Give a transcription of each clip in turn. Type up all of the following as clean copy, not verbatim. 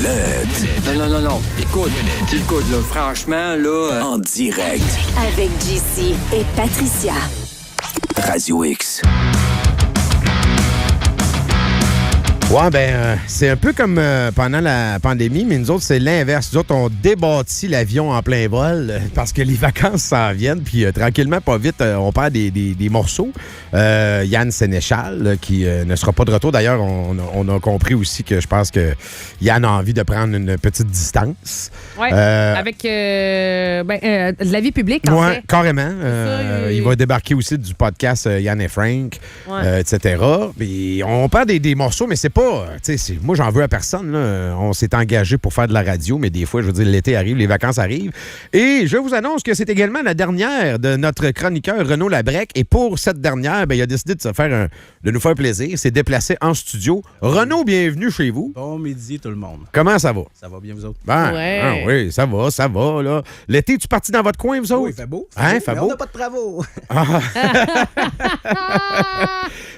Non. Écoute, là, franchement, là... En direct. Avec JC et Patricia. Radio X. Ouais, c'est un peu comme pendant la pandémie, mais nous autres, c'est l'inverse. Nous autres, on débâtit l'avion en plein vol parce que les vacances s'en viennent, puis tranquillement, pas vite, on perd des morceaux. Yann Sénéchal, qui ne sera pas de retour. D'ailleurs, on a compris aussi que je pense que Yann a envie de prendre une petite distance. Oui, avec de la vie publique, en fait. Carrément. Il va débarquer aussi du podcast Yann et Frank, etc. Puis on perd des morceaux, mais c'est pas... moi, j'en veux à personne. Là. On s'est engagé pour faire de la radio, mais des fois, je veux dire, l'été arrive, les vacances arrivent. Et je vous annonce que c'est également la dernière de notre chroniqueur Renaud Labrec. Et pour cette dernière, il a décidé de nous faire plaisir. C'est déplacé en studio. Renaud, bienvenue chez vous. Bon midi, tout le monde. Comment ça va? Ça va bien, vous autres? Oui, ça va. Là. L'été, tu parti dans votre coin, vous autres? Oui, il fait beau. Fait beau. On n'a pas de travaux.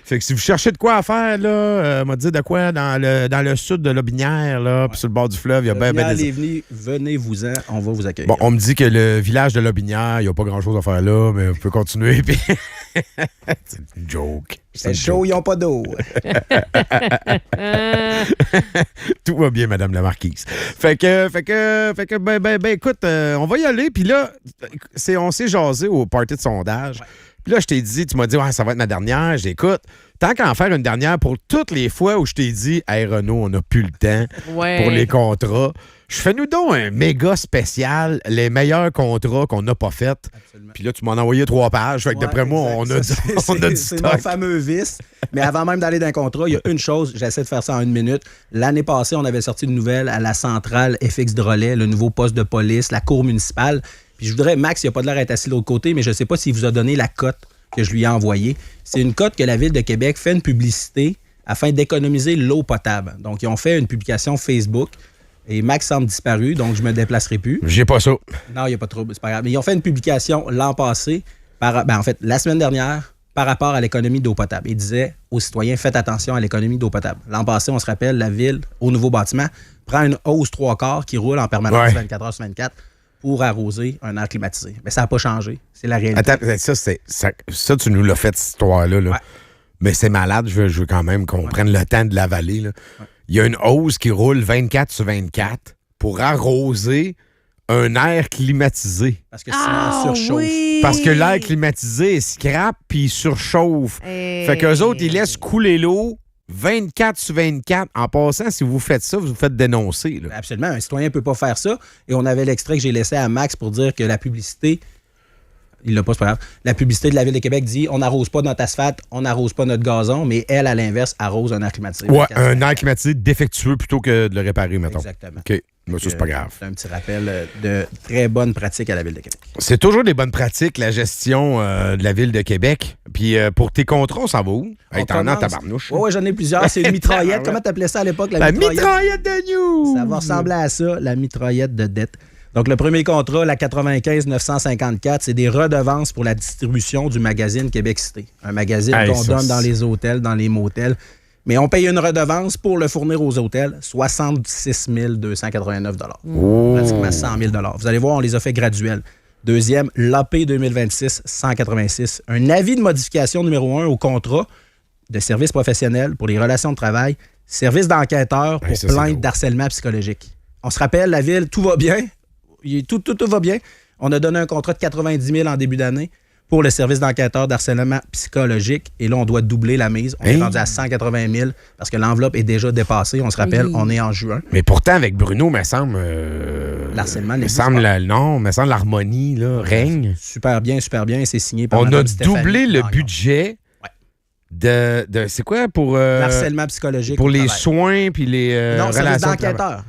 Fait que si vous cherchez de quoi à faire, là, m'a dit de quoi dans le sud de Lobinière, là, puis sur le bord du fleuve, il y a bien des... Venez-vous-en, on va vous accueillir. Bon, on me dit que le village de Lobinière, il n'y a pas grand-chose à faire là, mais on peut continuer. Puis... c'est une joke. C'est chaud, ils n'ont pas d'eau. Tout va bien, Madame la Marquise. Fait que, écoute, on va y aller. Puis là, on s'est jasé au party de sondage. Ouais. Puis là, je t'ai dit, tu m'as dit, ça va être ma dernière. Je dis, écoute, tant qu'à en faire une dernière pour toutes les fois où je t'ai dit, hey Renaud, on n'a plus le temps pour les contrats. Je fais-nous donc un méga spécial, les meilleurs contrats qu'on n'a pas faits. Puis là, tu m'en as envoyé 3 pages. Fait que d'après moi, on a du stock. C'est mon fameux vice. Mais avant même d'aller dans un contrat, il y a une chose, j'essaie de faire ça en 1 minute. L'année passée, on avait sorti une nouvelle à la centrale FX Drolet, le nouveau poste de police, la cour municipale. Puis je voudrais, Max, il n'a pas de l'air d'être assis de l'autre côté, mais je ne sais pas s'il vous a donné la cote que je lui ai envoyée. C'est une cote que la Ville de Québec fait une publicité afin d'économiser l'eau potable. Donc, ils ont fait une publication Facebook. Et Max semble disparu, donc je me déplacerai plus. J'ai pas ça. Non, il n'y a pas de trouble, c'est pas grave. Mais ils ont fait une publication l'an passé, la semaine dernière, par rapport à l'économie d'eau potable. Ils disaient aux citoyens, faites attention à l'économie d'eau potable. L'an passé, on se rappelle, la Ville, au nouveau bâtiment, prend une hausse 3/4 qui roule en permanence 24 heures sur 24 pour arroser un air climatisé. Mais ça n'a pas changé. C'est la réalité. Attends, ça tu nous l'as fait, cette histoire-là. Là. Ouais. Mais c'est malade. Je veux quand même qu'on prenne le temps de l'avaler. Là. Ouais. Il y a une hausse qui roule 24 sur 24 pour arroser un air climatisé. Parce que sinon, on surchauffe. Oui. Parce que l'air climatisé, il scrape puis il surchauffe. Fait qu'eux autres, ils laissent couler l'eau 24 sur 24. En passant, si vous faites ça, vous vous faites dénoncer. Là. Absolument. Un citoyen ne peut pas faire ça. Et on avait l'extrait que j'ai laissé à Max pour dire que la publicité... Il l'a pas, c'est pas grave. La publicité de la Ville de Québec dit on n'arrose pas notre asphalte, on n'arrose pas notre gazon, mais elle, à l'inverse, arrose un air climatisé. Ouais, un air climatisé défectueux plutôt que de le réparer, mettons. Exactement. OK. Mais ça, c'est pas grave. C'est un petit rappel de très bonnes pratiques à la Ville de Québec. C'est toujours des bonnes pratiques, la gestion de la Ville de Québec. Puis pour tes contrats, on s'en va où? T'en as en tabarnouche. Oui, j'en ai plusieurs. C'est une mitraillette. Comment t'appelais ça à l'époque? La mitraillette de news! Ça va ressembler à ça, la mitraillette de dette. Donc, le premier contrat, la 95-954, c'est des redevances pour la distribution du magazine Québec Cité. Un magazine qu'on donne dans les hôtels, dans les motels. Mais on paye une redevance pour le fournir aux hôtels, 66 289 pratiquement 100 000 Vous allez voir, on les a fait graduels. Deuxième, l'AP 2026-186. Un avis de modification numéro 1 au contrat de service professionnel pour les relations de travail, service d'enquêteur pour plainte d'harcèlement psychologique. On se rappelle, la Ville, tout va bien. Tout va bien. On a donné un contrat de 90 000 en début d'année pour le service d'enquêteur d'harcèlement psychologique. Et là, on doit doubler la mise. On est rendu à 180 000 parce que l'enveloppe est déjà dépassée. On se rappelle, on est en juin. Mais pourtant, avec Bruno, me semble... l'harcèlement, me semble l'harmonie là, règne. Super bien. C'est signé par on Mme a doublé le budget de c'est quoi pour... l'harcèlement psychologique. Pour les soins puis les non, relations...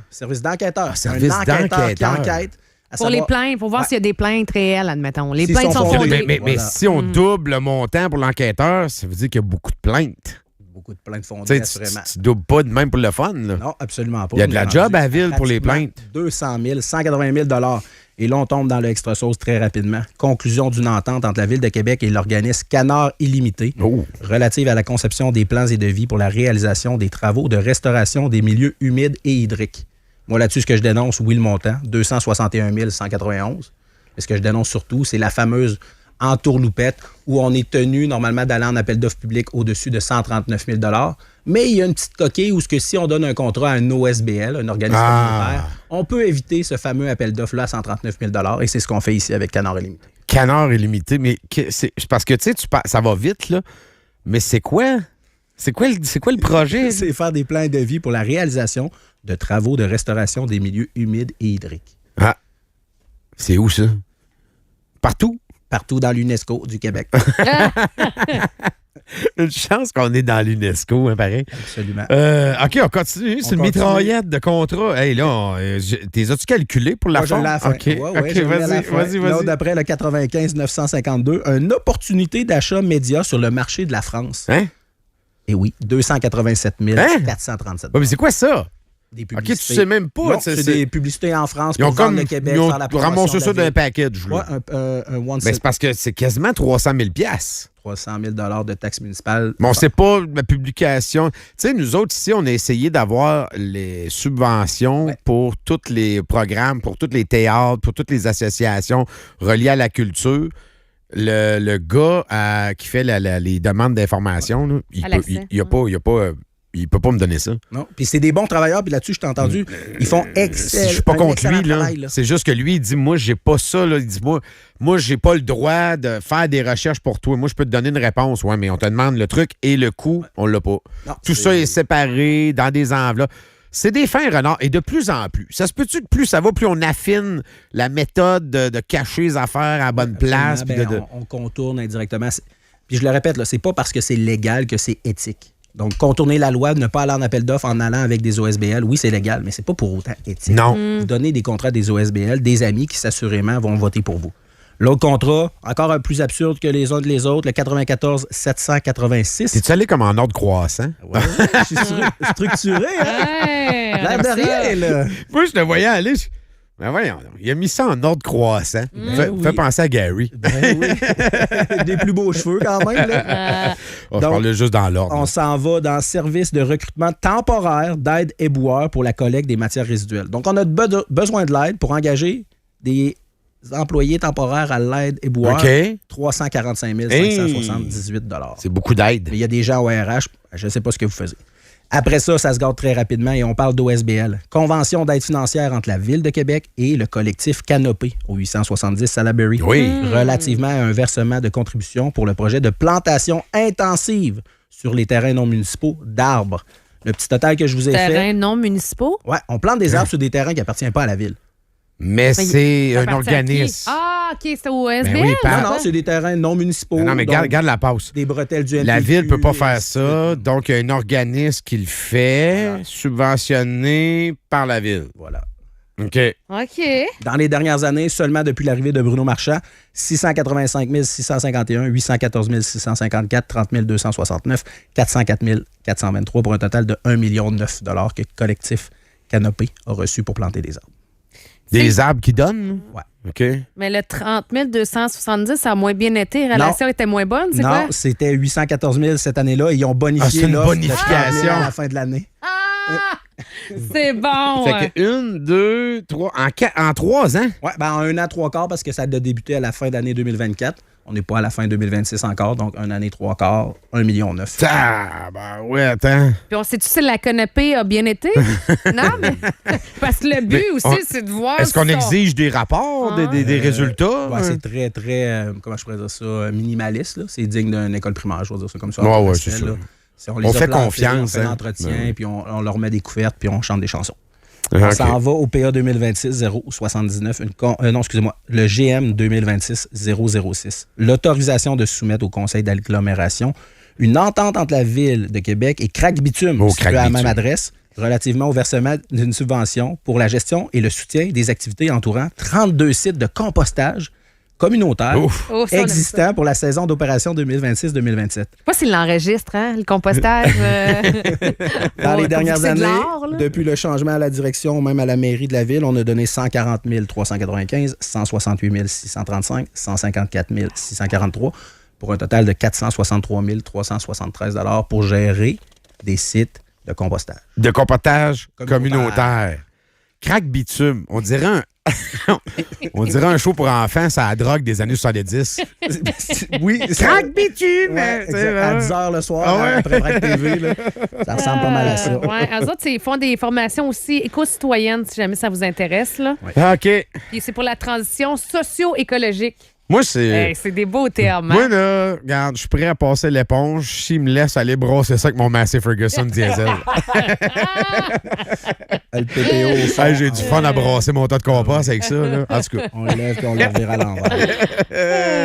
Service d'enquêteur. Service d'enquêteur. Qui enquête. Pour les plaintes, pour voir s'il y a des plaintes réelles, admettons. Les Si plaintes sont fondées. Mais si on double le montant pour l'enquêteur, ça veut dire qu'il y a beaucoup de plaintes. Beaucoup de plaintes fondées, assurément. Tu doubles pas de même pour le fun, là. Non, absolument pas. Il y a de la job à la Ville pour les plaintes. 200 000, 180 000 $. Et là, on tombe dans le extra sauce très rapidement. Conclusion d'une entente entre la Ville de Québec et l'organisme Canard Illimité relative à la conception des plans et devis pour la réalisation des travaux de restauration des milieux humides et hydriques. Moi, là-dessus, ce que je dénonce, oui, le montant, 261 191. Mais ce que je dénonce surtout, c'est la fameuse entourloupette où on est tenu normalement d'aller en appel d'offres public au-dessus de 139 000 $. Mais il y a une petite coquille où si on donne un contrat à un OSBL, un organisme communautaire, on peut éviter ce fameux appel d'offres-là à 139 000 $ et c'est ce qu'on fait ici avec Canard Illimité. Canard Illimité, mais c'est parce que tu sais, ça va vite, là, mais c'est quoi? C'est quoi le projet? C'est faire des plans de vie pour la réalisation de travaux de restauration des milieux humides et hydriques. Ah, c'est où ça? Partout? Partout dans l'UNESCO du Québec. Une chance qu'on est dans l'UNESCO, hein, pareil. Absolument. OK, on continue. C'est une mitraillette de contrat. Hey, là, t'es as-tu calculé pour la fin? Je l'ai à la fin. OK, vas-y. Là, d'après le 95-952, une opportunité d'achat média sur le marché de la France. Hein? Et oui, 287 437 mais c'est quoi ça? Des publicités. OK, tu sais même pas. Non, c'est des publicités en France ils ont pour vendre comme, le Québec, ils ont faire la promotion ramassé ça de la d'un ville. package. Là. Ouais, un one Mais c'est parce que c'est quasiment 300 000 $. 300 000 $ de taxes municipales. Bon, c'est pas la publication. Tu sais, nous autres, ici, on a essayé d'avoir les subventions pour tous les programmes, pour tous les théâtres, pour toutes les associations reliées à la culture. Le gars qui fait les demandes d'information, là, il peut pas me donner ça. Non. Puis c'est des bons travailleurs, puis là-dessus, je t'ai entendu, ils font Je suis pas contre lui, là. C'est juste que lui, il dit, moi, j'ai pas ça, là. Il dit, moi, j'ai pas le droit de faire des recherches pour toi. Moi, je peux te donner une réponse. Ouais, mais on te demande le truc et le coût, on l'a pas. Non, tout ça est séparé dans des enveloppes. C'est des fins renards. Et de plus en plus. Ça se peut-tu que plus ça va, plus on affine la méthode de cacher les affaires à la bonne place? On contourne indirectement. Puis je le répète, là, c'est pas parce que c'est légal que c'est éthique. Donc, contourner la loi, ne pas aller en appel d'offres en allant avec des OSBL, oui, c'est légal, mais c'est pas pour autant éthique. Non. Vous donnez des contrats à des OSBL, des amis qui, s'assurément, vont voter pour vous. L'autre contrat, encore un plus absurde que les uns de les autres, le 94 786. T'es-tu allé comme en ordre croissant? Ouais, je suis structuré, hein? L'air de rien, là. Moi, je te voyais aller... Ben voyons, il a mis ça en ordre croissant. Fait penser à Gary. Ben oui. Des plus beaux cheveux quand même. Là. Je parlais juste dans l'ordre. On s'en va dans le service de recrutement temporaire d'aide éboueur pour la collecte des matières résiduelles. Donc, on a besoin de l'aide pour engager des employés temporaires à l'aide éboueur. OK. 345 578 $. C'est beaucoup d'aide. Il y a des gens au RH, je ne sais pas ce que vous faisiez. Après ça, ça se garde très rapidement et on parle d'OSBL. Convention d'aide financière entre la Ville de Québec et le collectif Canopé au 870 Salaberry. Oui. Relativement à un versement de contribution pour le projet de plantation intensive sur les terrains non municipaux d'arbres. Le petit total que je vous ai fait... Terrains non municipaux? Oui, on plante des arbres sur des terrains qui n'appartiennent pas à la Ville. Mais c'est un organisme. Ah, OK, c'est au OSBL? Ben oui, non, c'est des terrains non municipaux. Non, mais garde la passe. Des bretelles du NPQ. La Ville ne peut pas faire ça. Donc, il y a un organisme qui le fait, subventionné par la Ville. Voilà. OK. Dans les dernières années, seulement depuis l'arrivée de Bruno Marchand, 685 651, 814 654, 30 269, 404 423 pour un total de 1,9 million que le collectif Canopé a reçu pour planter des arbres. Des arbres qui donnent? Ouais. OK. Mais le 30 270, ça a moins bien été. La relation était moins bonne, c'est quoi? Non, c'était 814 000 cette année-là. Ils ont bonifié c'est une l'offre de bonification. 30 000 à la fin de l'année. Ah! C'est bon! Fait que 1, 2, 3, en 3 ans? Oui, en 1 an, 3 quarts, parce que ça a débuté à la fin d'année 2024. On n'est pas à la fin 2026 encore, donc 1 année, 3 quarts, 1,9 million. Ah, ben ouais, attends. Puis on sait-tu si la Canopée a bien été? Non, mais parce que le but aussi, c'est de voir... Est-ce qu'on exige des rapports, des résultats? Ouais, c'est très, très, comment je pourrais dire ça, minimaliste. Là. C'est digne d'une école primaire, je vais dire ça comme ça. Ouais, c'est ça. On fait confiance. On fait l'entretien, puis on leur met des couvertes, puis on chante des chansons. Okay. On s'en va au PA 2026-079, le GM 2026-006. L'autorisation de soumettre au conseil d'agglomération une entente entre la Ville de Québec et Crac Bitume, située à la même adresse, relativement au versement d'une subvention pour la gestion et le soutien des activités entourant 32 sites de compostage communautaire existant pour la saison d'opération 2026-2027. Je sais pas s'il l'enregistre, le compostage. Dans les dernières années, depuis le changement à la direction, même à la mairie de la ville, on a donné 140 395, 168 635, 154 643 pour un total de 463 373 $ pour gérer des sites de compostage. De compostage communautaire. Crack bitume. On dirait un show pour enfants, ça la drogue des années 70. Oui. Crack bitume! Ouais, à 10h le soir, après Vrac TV, là, ça ressemble pas mal à ça. Ouais, eux autres, ils font des formations aussi éco-citoyennes, si jamais ça vous intéresse. Là. Ouais. OK. Puis c'est pour la transition socio-écologique. Moi, c'est... C'est des beaux termes. Moi, là, regarde, je suis prêt à passer l'éponge s'il me laisse aller brosser ça avec mon Massey Ferguson diesel. Le PPO. J'ai du fun à brasser mon tas de compost avec ça. Là. En tout cas. On le lève et on le revire à l'envers.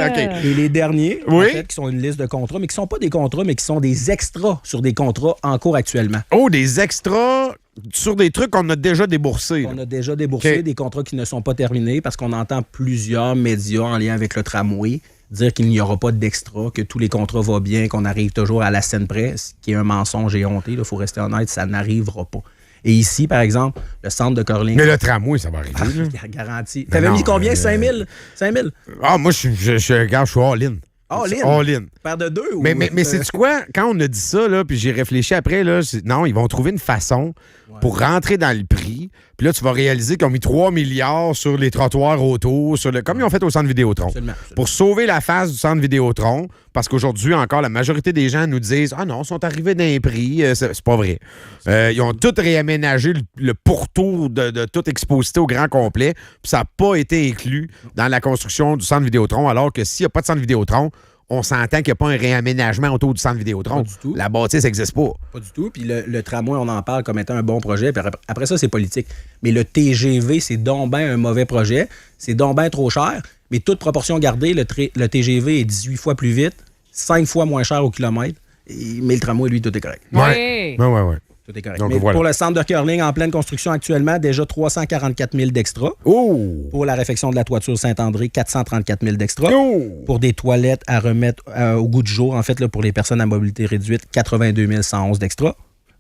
OK. Et les derniers, Oui. en fait, qui sont une liste de contrats, mais qui ne sont pas des contrats, mais qui sont des extras sur des contrats en cours actuellement. Oh, des extras sur des trucs qu'on a déjà déboursés. On a déjà déboursé OK. des contrats qui ne sont pas terminés parce qu'on entend plusieurs médias en lien avec le tramway dire qu'il n'y aura pas d'extra, que tous les contrats vont bien, qu'on arrive toujours à la scène près, ce qui est un mensonge éhonté. Il faut rester honnête, ça n'arrivera pas. Et ici, par exemple, le centre de curling... Mais le tramway, ça va arriver. là. Garanti. Mais T'avais non, mis combien? 5 000? 5 000? Ah, moi, je suis all-in. All-in? All-in. Paire de deux? Ou... Mais c'est-tu quoi? Quand on a dit ça, là, puis j'ai réfléchi après, là, non, ils vont trouver une façon pour rentrer dans le prix. Puis là, tu vas réaliser qu'ils ont mis 3 milliards sur les trottoirs autour, comme ils ont fait au centre Vidéotron. Absolument. Pour sauver la face du centre Vidéotron, parce qu'aujourd'hui, encore, la majorité des gens nous disent « Ah non, ils sont arrivés d'un prix. » C'est pas vrai. Ils ont tout réaménagé le pourtour de toute exposité au grand complet, puis ça n'a pas été inclus dans la construction du centre Vidéotron, alors que s'il n'y a pas de centre Vidéotron, on s'entend qu'il n'y a pas un réaménagement autour du centre Vidéotron. Pas du tout. La bâtisse n'existe pas. Pas du tout. Puis le tramway, on en parle comme étant un bon projet. Puis après ça, c'est politique. Mais le TGV, c'est donc ben un mauvais projet. C'est donc ben trop cher. Mais toute proportion gardée, le TGV est 18 fois plus vite, 5 fois moins cher au kilomètre. Mais le tramway, lui, tout est correct. Ouais. Ouais. Tout est correct. Donc, Mais voilà. pour le centre de curling en pleine construction actuellement, déjà 344 000 d'extra. Oh! Pour la réfection de la toiture Saint-André, 434 000 d'extra. Oh! Pour des toilettes à remettre au goût du jour, en fait, là, pour les personnes à mobilité réduite, 82 111 d'extra.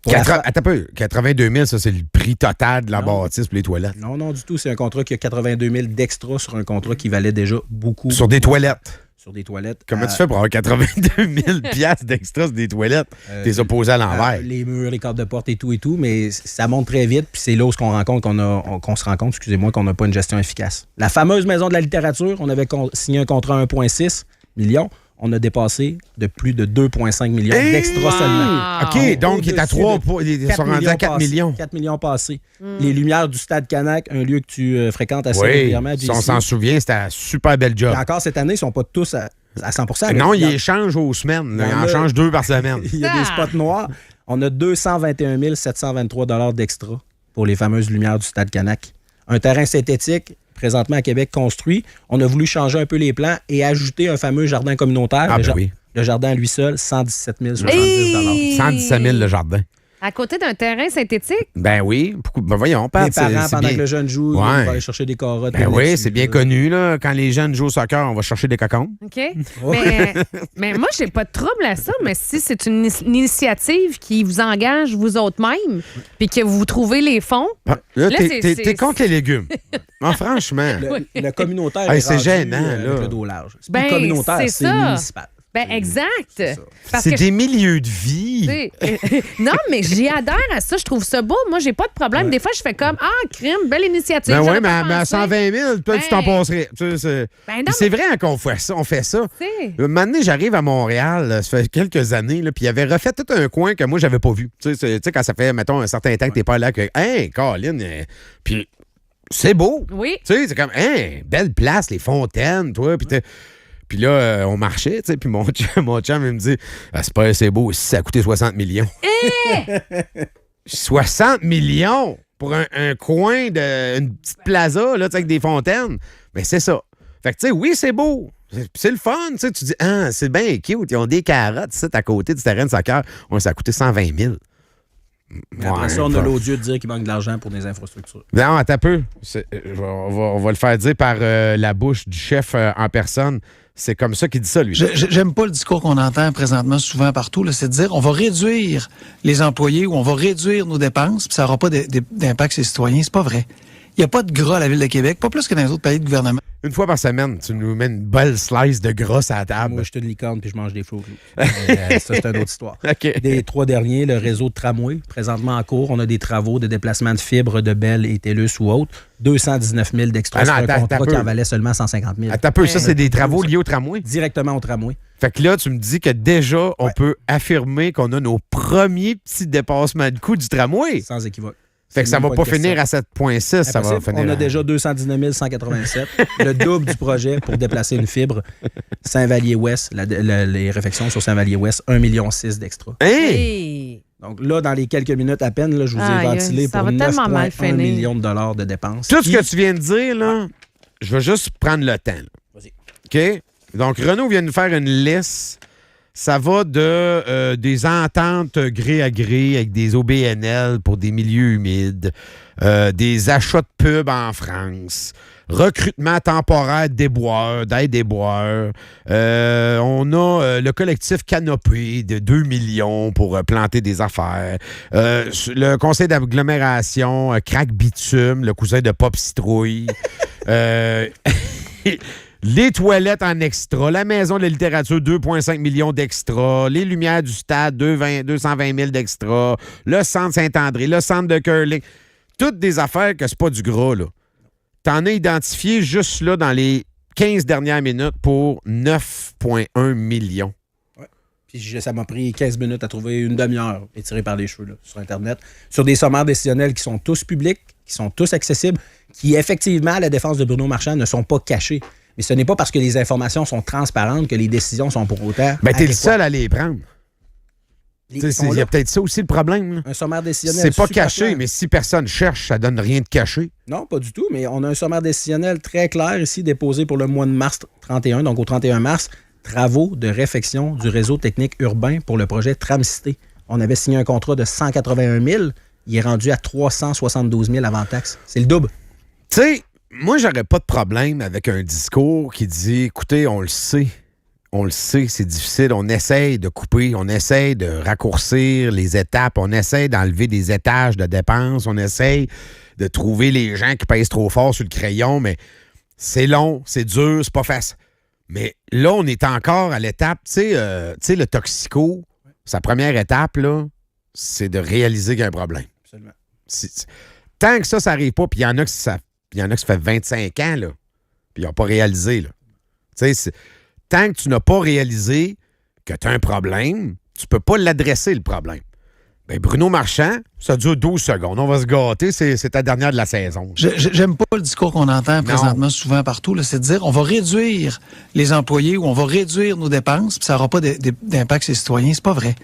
Attends un peu. 82 000, ça, c'est le prix total de la bâtisse pour les toilettes. Non, du tout. C'est un contrat qui a 82 000 d'extra sur un contrat qui valait déjà beaucoup. Sur des toilettes. Sur des toilettes. Comment tu fais pour avoir 82 000 piastres d'extra sur des toilettes? T'es opposé à l'envers. Les murs, les cadres de porte et tout, mais ça monte très vite, puis c'est là où qu'on se rend compte, qu'on n'a pas une gestion efficace. La fameuse Maison de la littérature, on avait signé un contrat à 1,6 million. On a dépassé de plus de 2,5 millions d'extra seulement. OK, donc il est à 3, ils sont rendus à 4 millions. 4 millions passés. Les lumières du Stade Canac, un lieu que tu fréquentes assez régulièrement. Si on s'en souvient, c'était un super bel job. Et encore cette année, ils ne sont pas tous à 100%. Non, ils échangent aux semaines. Là. Ils en changent 2 par semaine. Il y a des spots noirs. On a 221 723 d'extra pour les fameuses lumières du Stade Canac. Un terrain synthétique, présentement à Québec, construit. On a voulu changer un peu les plans et ajouter un fameux jardin communautaire. Le jardin à lui seul, 117 070 117 000 le jardin. À côté d'un terrain synthétique? Ben oui. Ben voyons, Pat. Les parents, pendant bien... que le jeune joue, ils vont aller chercher des carottes. Ben oui, c'est bien connu. Là. Quand les jeunes jouent au soccer, on va chercher des cocons. OK. Mais moi, j'ai pas de trouble à ça, mais si c'est une initiative qui vous engage vous autres mêmes, puis que vous trouvez les fonds... Là, t'es contre les légumes. Non, franchement. Le communautaire c'est gênant, avec là. le dos large. C'est pas communautaire, c'est municipal. Ben exact. C'est des milieux de vie. Non, mais j'y adhère à ça. Je trouve ça beau. Moi, j'ai pas de problème. Ouais. Des fois, je fais comme crime, belle initiative. Ben oui, J'aurais mais pas à pensé. 120 000, toi, tu t'en passerais. C'est vrai qu'on fait ça. Un moment donné, j'arrive à Montréal, ça fait quelques années, là, puis il avait refait tout un coin que moi, j'avais pas vu. Tu sais, quand ça fait, mettons, un certain temps que t'es pas là, que, Colin, puis c'est beau. Oui. Tu sais, c'est comme, belle place, les fontaines, toi, puis là, on marchait, tu sais, puis mon chum, il me dit, c'est pas assez beau, si ça a coûté 60 millions. 60 millions pour un coin une petite plaza, là, tu sais, avec des fontaines. Mais c'est ça. Fait que, tu sais, oui, c'est beau. C'est le fun, tu sais. Tu dis, c'est bien cute. Ils ont des carottes, ici, à côté du terrain de soccer. Ouais, ça a coûté 120 000. Mais après ça, on a l'odieux de dire qu'il manque de l'argent pour des infrastructures. Non, attends un peu. On va le faire dire par la bouche du chef en personne. C'est comme ça qu'il dit ça, lui. J'aime pas le discours qu'on entend présentement souvent partout. C'est de dire on va réduire les employés ou on va réduire nos dépenses, puis ça n'aura pas d'impact sur les citoyens. C'est pas vrai. Il n'y a pas de gras à la Ville de Québec, pas plus que dans les autres pays de gouvernement. Une fois par semaine, tu nous mets une belle slice de gras à la table. Moi, je suis une licorne puis je mange des Fruit Loops. Ça, c'est une autre histoire. OK. Des 3 derniers, le réseau de tramway, présentement en cours, on a des travaux de déplacement de fibres de Bell et TELUS ou autres. 219 000 d'extra sur un contrat qui en valait seulement 150 000. Attends un peu, ça, c'est des travaux liés au tramway? Directement au tramway. Fait que là, tu me dis que déjà, on peut affirmer qu'on a nos premiers petits dépassements de coûts du tramway. Sans équivoque. Fait que ça va pas finir à 7,6, ça va finir On a déjà 219 187, le double du projet pour déplacer une fibre. Saint-Vallier-Ouest, les réfections sur Saint-Vallier-Ouest, 1,6 million d'extra. Hey! Donc là, dans les quelques minutes à peine, là, je vous ai ventilé pour 9,1 millions de dollars de dépenses. Tout ce que tu viens de dire, là, je vais juste prendre le temps. Vas-y. OK? Donc, Renaud vient de nous faire une liste. Ça va de des ententes gré à gré avec des OBNL pour des milieux humides, des achats de pubs en France, recrutement temporaire d'éboueurs, d'aide-éboueurs. On a le collectif Canopée de 2 millions pour planter des affaires. Le conseil d'agglomération Crack Bitume, le cousin de Pop Citrouille. Les toilettes en extra, la maison de la littérature, 2,5 millions d'extra, les lumières du stade, 220 000 d'extra, le centre Saint-André, le centre de curling. Toutes des affaires que c'est pas du gras, là. T'en as identifié juste là dans les 15 dernières minutes pour 9,1 millions. Ouais. Puis ça m'a pris 15 minutes à trouver une demi-heure étirée par les cheveux là, sur Internet, sur des sommaires décisionnels qui sont tous publics, qui sont tous accessibles, qui effectivement, à la défense de Bruno Marchand, ne sont pas cachés. Mais ce n'est pas parce que les informations sont transparentes que les décisions sont pour autant. Ben, t'es le seul à les prendre. Il y a peut-être ça aussi le problème. Là. Un sommaire décisionnel. C'est pas caché, clair. Mais si personne cherche, ça donne rien de caché. Non, pas du tout, mais on a un sommaire décisionnel très clair ici, déposé pour le mois de mars 31, donc au 31 mars, travaux de réfection du réseau technique urbain pour le projet Tramcité. On avait signé un contrat de 181 000, il est rendu à 372 000 avant taxe. C'est le double. Tu sais, moi, j'aurais pas de problème avec un discours qui dit, écoutez, on le sait, c'est difficile, on essaye de couper, on essaye de raccourcir les étapes, on essaye d'enlever des étages de dépenses, on essaye de trouver les gens qui pèsent trop fort sur le crayon, mais c'est long, c'est dur, c'est pas facile. Mais là, on est encore à l'étape, tu sais, le toxico, sa première étape, là, c'est de réaliser qu'il y a un problème. Absolument. Tant que ça n'arrive pas, puis il y en a qui ça fait 25 ans, là, puis ils n'ont pas réalisé, là. Tu sais, tant que tu n'as pas réalisé que tu as un problème, tu peux pas l'adresser, le problème. Bien, Bruno Marchand, ça dure 12 secondes. On va se gâter, c'est ta dernière de la saison. J'aime pas le discours qu'on entend présentement souvent partout, là, c'est de dire on va réduire les employés ou on va réduire nos dépenses, puis ça n'aura pas d'impact sur les citoyens. C'est pas vrai.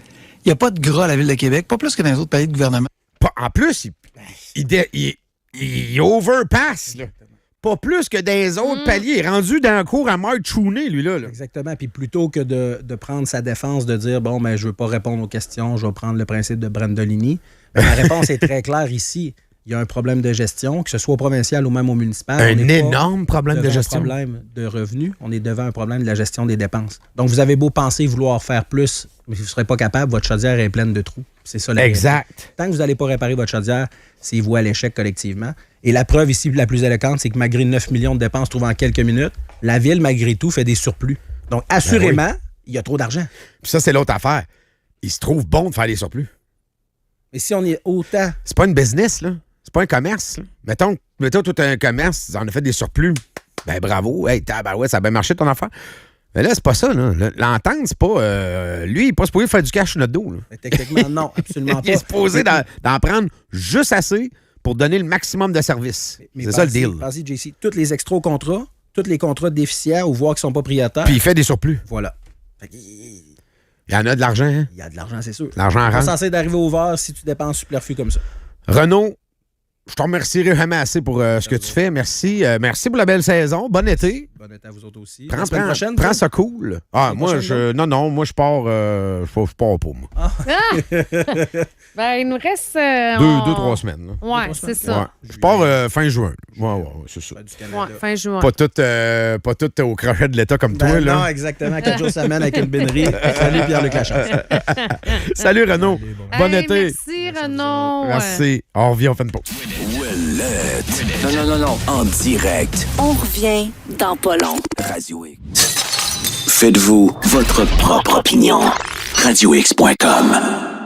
Il n'y a pas de gras à la Ville de Québec, pas plus que dans les autres pays de gouvernement. En plus, il overpass, là. Pas plus que des autres paliers. Il est rendu dans le cours à Mark Chooney, lui, là. Exactement. Puis plutôt que de prendre sa défense, de dire, bon, mais je veux pas répondre aux questions, je vais prendre le principe de Brandolini. La réponse est très claire ici. Il y a un problème de gestion, que ce soit au provincial ou même au municipal. Un énorme problème de gestion. Un problème de revenus. On est devant un problème de la gestion des dépenses. Donc, vous avez beau penser vouloir faire plus, mais si vous ne serez pas capable, votre chaudière est pleine de trous. C'est ça la exact. Réalité. Tant que vous n'allez pas réparer votre chaudière, c'est vous à l'échec collectivement. Et la preuve ici, la plus éloquente, c'est que malgré 9 millions de dépenses trouvées en quelques minutes, la Ville, malgré tout, fait des surplus. Donc, assurément, il y a trop d'argent. Puis ça, c'est l'autre affaire. Il se trouve bon de faire des surplus. Mais si on est autant... C'est pas une business, là. C'est pas un commerce, là. Mettons, tout un commerce, on a fait des surplus. Ben bravo. Hey, ouais, ça a bien marché ton affaire. Mais là, c'est pas ça, là. L'entente, c'est pas... lui, il n'est pas supposé faire du cash sur notre dos, là. Mais techniquement, non, absolument pas. Il est supposé d'en prendre juste assez pour donner le maximum de services. C'est ça le deal. Vas-y, JC. Tous les extra contrats, tous les contrats déficitaires ou voire qui sont propriétaires. Puis il fait des surplus. Voilà. Il y en a de l'argent, hein? Il y a de l'argent, c'est sûr. L'argent rentre. Tu es censé d'arriver au vert si tu dépenses superflu comme ça. Renaud, je te remercierai jamais assez pour ce que tu fais. Merci. Merci pour la belle saison. Bon été. Bon été à vous autres aussi. Prends ça cool. Ah, moi, moi, je pars pas, moi. Ah. Ben, il nous reste... 2-3 semaines. Oui, c'est ça. Ouais. Je pars fin juin. Ouais, c'est ça. Ouais, fin juin. Pas tout au crochet de l'État comme toi, là. Non, exactement. 4 jours semaine avec une bénerie. Salut, Pierre-Luc Lachance. Salut, Renaud. Bon été. Merci, Renaud. Merci. On revient, on fait une pause. it. Non. En direct. On revient dans pas long. Radio X. Faites-vous votre propre opinion. RadioX.com.